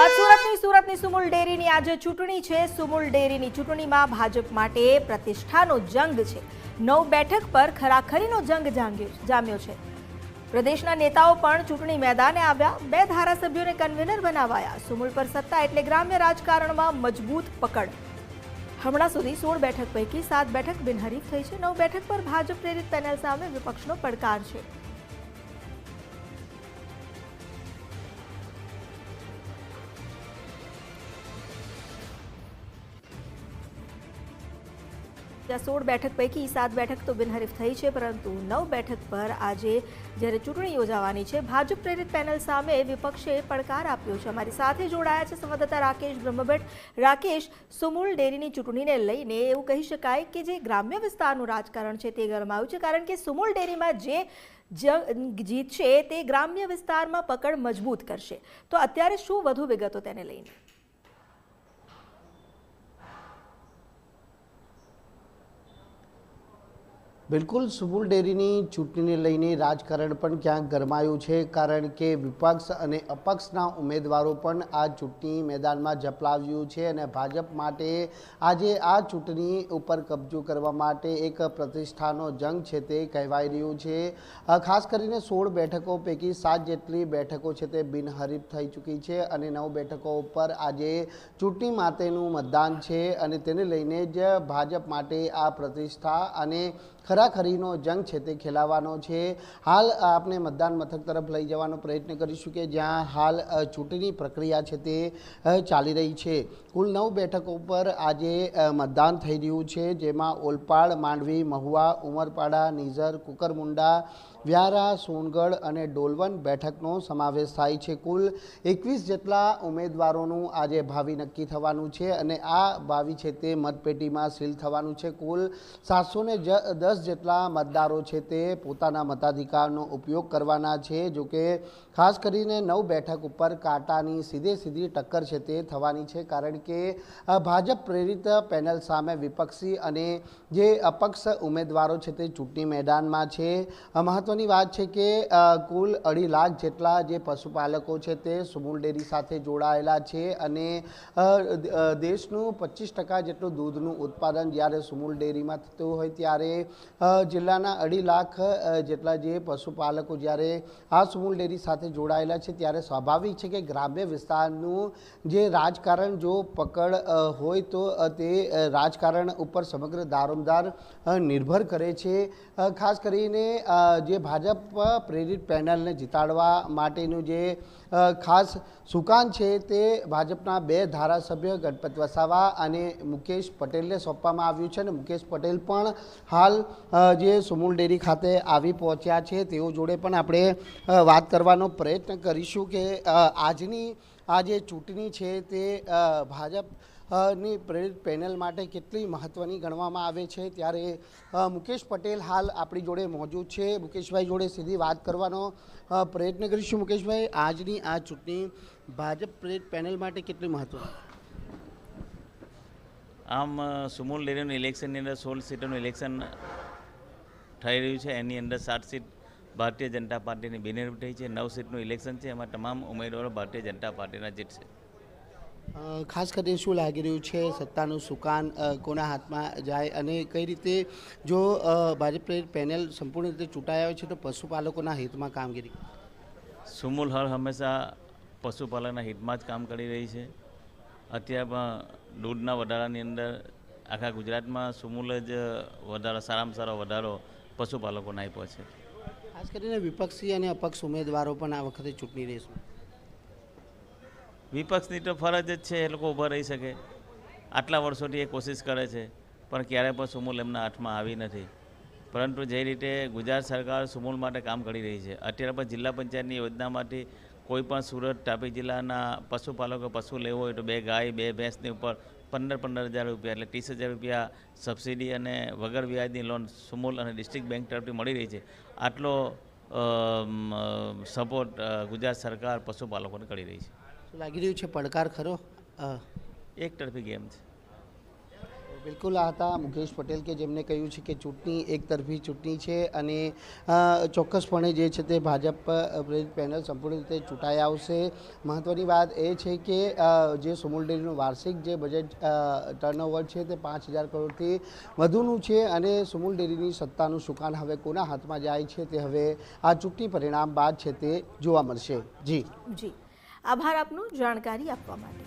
સુરતની સુમુલ ડેરીની આજે ચૂંટણી છે। સુમુલ ડેરીની ચૂંટણીમાં ભાજપ માટે પ્રતિષ્ઠાનો જંગ છે। 9 બેઠક પર ખરાખરીનો જંગ જામ્યો છે। પ્રદેશના નેતાઓ પણ ચૂંટણી મેદાને આવ્યા। 2 ધારાસભ્યોને કન્વીનર બનાવાયા। સુમુલ પર સત્તા એટલે ગ્રામ્ય રાજકારણમાં મજબૂત પકડ। હમણાં સુધી 16 બેઠક પૈકી 7 બેઠક બિનહરીફ થઈ છે। 9 બેઠક પર ભાજપ પ્રેરિત પેનલ સામે વિપક્ષનો પડકાર છે। ત્યાં 16 બેઠક પૈકી 7 બેઠક તો બિનહરીફ થઈ છે, પરંતુ 9 બેઠક પર આજે જ્યારે ચૂંટણી યોજાવાની છે, ભાજપ પ્રેરિત પેનલ સામે વિપક્ષે પડકાર આપ્યો છે। અમારી સાથે જોડાયા છે સંવાદદાતા રાકેશ બ્રહ્મભટ્ટ। રાકેશ, સુમુલ ડેરીની ચૂંટણીને લઈને એવું કહી શકાય કે જે ગ્રામ્ય વિસ્તારનું રાજકારણ છે તે ગરમાયું છે, કારણ કે સુમુલ ડેરીમાં જે જીત છે તે ગ્રામ્ય વિસ્તારમાં પકડ મજબૂત કરશે। તો અત્યારે શું વધુ વિગતો તેને લઈને? બિલકુલ, સુમુલ ડેરીની ચૂંટણીને લઈને રાજકારણ પણ ક્યાંક ગરમાયું છે, કારણ કે વિપક્ષ અને અપક્ષના ઉમેદવારો પણ આ ચૂંટણી મેદાનમાં ઝપલાવ્યું છે અને ભાજપ માટે આજે આ ચૂંટણી ઉપર કબજો કરવા માટે એક પ્રતિષ્ઠાનો જંગ છે તે કહેવાઈ રહ્યું છે। ખાસ કરીને 16 બેઠકો પૈકી 7 જેટલી બેઠકો છે તે બિનહરીફ થઈ ચૂકી છે અને 9 બેઠકો ઉપર આજે ચૂંટણી માટેનું મતદાન છે અને તેને લઈને જ ભાજપ માટે આ પ્રતિષ્ઠા અને ખરાખરીનો જંગ છે તે ખેલાવાનો છે। હાલ આપણે મતદાન મથક તરફ લઈ જવાનો પ્રયત્ન કરીશું કે જ્યાં હાલ ચૂંટણી પ્રક્રિયા છે તે ચાલી રહી છે। કુલ 9 બેઠકો પર આજે મતદાન થઈ રહ્યું છે, જેમાં ઓલપાડ, માંડવી, મહુવા, ઉમરપાડા, નિઝર, કુકરમુંડા, વ્યારા, સોનગઢ અને ડોલવન બેઠકનો સમાવેશ થાય છે। કુલ 21 જેટલા ઉમેદવારોનું આજે ભાવિ નક્કી થવાનું છે અને આ ભાવિ છે તે મતપેટીમાં સીલ થવાનું છે। કુલ 710 જેટલા મતદારો છે તે પોતાના મતાધિકારનો ઉપયોગ કરવાના છે। જોકે ખાસ કરીને 9 બેઠક ઉપર કાંટાની સીધી ટક્કર છે તે થવાની છે, કારણ કે ભાજપ પ્રેરિત પેનલ સામે વિપક્ષી અને જે અપક્ષ ઉમેદવારો છે તે ચૂંટણી મેદાનમાં છે। મહત્વની વાત છે કે કુલ 2.5 લાખ જેટલા જે પશુપાલકો છે તે સુમુલ ડેરી સાથે જોડાયેલા છે અને દેશનું 25% જેટલું દૂધનું ઉત્પાદન જ્યારે સુમુલ ડેરીમાં થતું હોય ત્યારે જિલ્લાના 2.5 લાખ જેટલા જે પશુપાલકો જ્યારે આ સુમુલ ડેરી સાથે જોડાયેલા છે, ત્યારે સ્વાભાવિક છે કે ગ્રામ્ય વિસ્તારનું જે રાજકારણ જો પકડ હોય તો તે રાજકારણ ઉપર સમગ્ર દારોમદાર નિર્ભર કરે છે। ખાસ કરીને જે ભાજપ પ્રેરિત પેનલને જીતાડવા માટેનું જે ખાસ સુકાન છે તે ભાજપના 2 ધારાસભ્ય ગણપત વસાવા અને મુકેશ પટેલને સોંપવામાં આવ્યું છે અને મુકેશ પટેલ પણ હાલ જે સુમુલ ડેરી ખાતે આવી પહોંચ્યા છે। તેઓ જોડે પણ આપણે વાત કરવાનો પ્રયત્ન કરીશું કે આજની આ જે ચૂંટણી છે તે ભાજપ ની પ્રેરિત પેનલ માટે કેટલી મહત્વની ગણવામાં આવે છે। ત્યારે મુકેશ પટેલ હાલ આપણી જોડે મોજૂદ છે। મુકેશભાઈ જોડે સીધી વાત કરવાનો પ્રયત્ન કરીશું। મુકેશભાઈ, આજની આ ચૂંટણી ભાજપ પ્રેરિત પેનલ માટે કેટલી મહત્વની? આમ સુમુલ ડેરીનું ઇલેક્શનની અંદર 16 સીટોનું ઇલેક્શન થઈ રહ્યું છે। એની અંદર 7 સીટ ભારતીય જનતા પાર્ટીની બિનહરીફ થઈ છે। 9 સીટનું ઇલેક્શન છે, એમાં તમામ ઉમેદવારો ભારતીય જનતા પાર્ટીના જીતશે। ખાસ કરીને શું લાગી રહ્યું છે, સત્તાનું સુકાન કોના હાથમાં જાય અને કઈ રીતે જો ભાજપ પ્રેરિત પેનલ સંપૂર્ણ રીતે ચૂંટાયા હોય છે તો પશુપાલકોના હિતમાં કામગીરી? સુમુલ હર હંમેશા પશુપાલનના હિતમાં જ કામ કરી રહી છે। અત્યારમાં દૂધના વધારાની અંદર આખા ગુજરાતમાં સુમુલ જ સારામાં સારો વધારો પશુપાલકોને આપ્યો છે। ખાસ કરીને વિપક્ષી અને અપક્ષ ઉમેદવારો પણ આ વખતે ચૂંટણી રહેશે। વિપક્ષની તો ફરજ જ છે એ લોકો ઊભા રહી શકે। આટલા વર્ષોથી એ કોશિશ કરે છે, પણ ક્યારે પણ સુમુલ એમના હાથમાં આવી નથી। પરંતુ જે રીતે ગુજરાત સરકાર સુમુલ માટે કામ કરી રહી છે, અત્યારે પણ જિલ્લા પંચાયતની યોજનામાંથી કોઈ પણ સુરત, તાપી જિલ્લાના પશુપાલકો પશુ લેવો હોય તો 2 ગાય 2 ભેંસની ઉપર 15,000 રૂપિયા એટલે 30,000 રૂપિયા સબસિડી અને વગર વ્યાજની લોન સુમુલ અને ડિસ્ટ્રિક્ટ બેંક તરફથી મળી રહી છે। આટલો સપોર્ટ ગુજરાત સરકાર પશુપાલકોને કરી રહી છે। લાગી રહ્યું છે પડકાર ખરો? એક તરફી ગેમ છે। બિલકુલ આ હતા મુકેશ પટેલ કે જેમને કહ્યું છે કે ચૂંટણી એકતરફી ચૂંટણી છે અને ચોક્કસપણે જે છે તે ભાજપ પ્રેરિત પેનલ સંપૂર્ણ રીતે ચૂંટાઈ આવશે. મહત્ત્વની વાત એ છે કે જે સુમુલ ડેરીનું વાર્ષિક જે બજેટ ટર્નઓવર છે તે 5,000 કરોડથી વધુનું છે અને સુમુલ ડેરીની સત્તાનું સુકાન હવે કોના હાથમાં જાય છે તે હવે આ ચૂંટણી પરિણામ બાદ છે તે જોવા મળશે. જી જી, આભાર આપનો જાણકારી આપવા માટે.